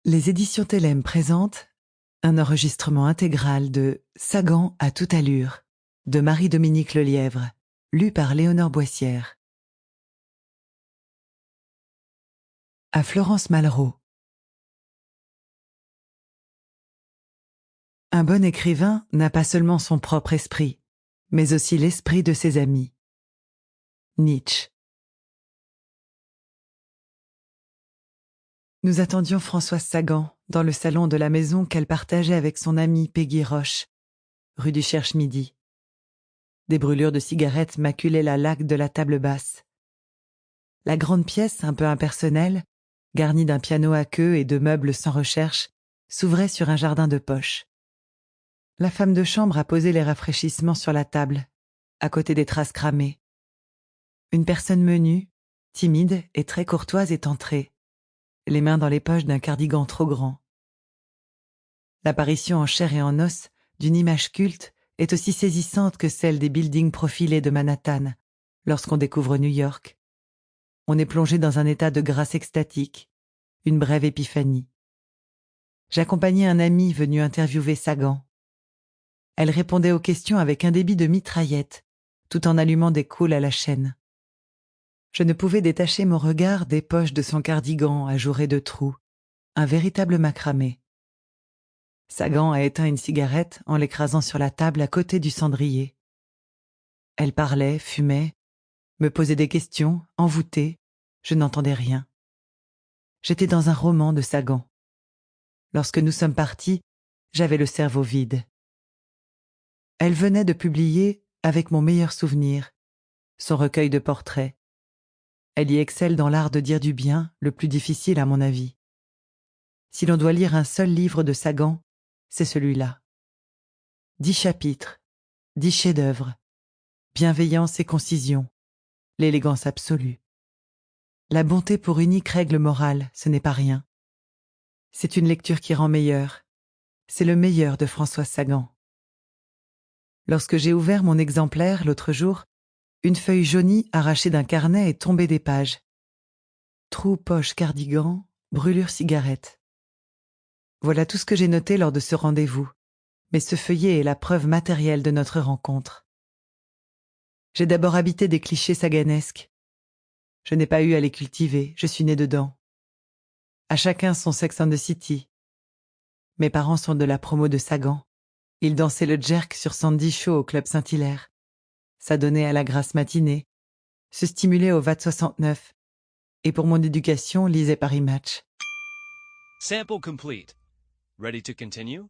Les éditions Tellem présentent un enregistrement intégral de Sagan à toute allure de Marie-Dominique Lelièvre, lu par Léonore Boissière. À Florence Malraux. Un bon écrivain n'a pas seulement son propre esprit, mais aussi l'esprit de ses amis. Nietzsche. Nous attendions Françoise Sagan dans le salon de la maison qu'elle partageait avec son amie Peggy Roche, rue du Cherche-Midi. Des brûlures de cigarettes maculaient la laque de la table basse. La grande pièce, un peu impersonnelle, garnie d'un piano à queue et de meubles sans recherche, s'ouvrait sur un jardin de poche. La femme de chambre a posé les rafraîchissements sur la table, à côté des traces cramées. Une personne menue, timide et très courtoise est entrée, les mains dans les poches d'un cardigan trop grand. L'apparition en chair et en os d'une image culte est aussi saisissante que celle des buildings profilés de Manhattan, lorsqu'on découvre New York. On est plongé dans un état de grâce extatique, une brève épiphanie. J'accompagnais un ami venu interviewer Sagan. Elle répondait aux questions avec un débit de mitraillette, tout en allumant des cools à la chaîne. Je ne pouvais détacher mon regard des poches de son cardigan ajouré de trous, un véritable macramé. Sagan a éteint une cigarette en l'écrasant sur la table à côté du cendrier. Elle parlait, fumait, me posait des questions, envoûtée, je n'entendais rien. J'étais dans un roman de Sagan. Lorsque nous sommes partis, j'avais le cerveau vide. Elle venait de publier, avec mon meilleur souvenir, son recueil de portraits. Elle y excelle dans l'art de dire du bien, le plus difficile à mon avis. Si l'on doit lire un seul livre de Sagan, c'est celui-là. 10 chapitres, 10 chefs-d'œuvre, bienveillance et concision, l'élégance absolue. La bonté pour unique règle morale, ce n'est pas rien. C'est une lecture qui rend meilleur. C'est le meilleur de Françoise Sagan. Lorsque j'ai ouvert mon exemplaire l'autre jour, une feuille jaunie arrachée d'un carnet est tombée des pages. Trou, poche, cardigan, brûlure, cigarette. Voilà tout ce que j'ai noté lors de ce rendez-vous, mais ce feuillet est la preuve matérielle de notre rencontre. J'ai d'abord habité des clichés saganesques. Je n'ai pas eu à les cultiver, je suis né dedans. À chacun son Sex and the City. Mes parents sont de la promo de Sagan. Ils dansaient le jerk sur Sandy Shaw au Club Saint-Hilaire. S'adonnaient à la grasse matinée, se stimulaient au VAT 69, et pour mon éducation, lisaient Paris Match. Sample complete. Ready to continue?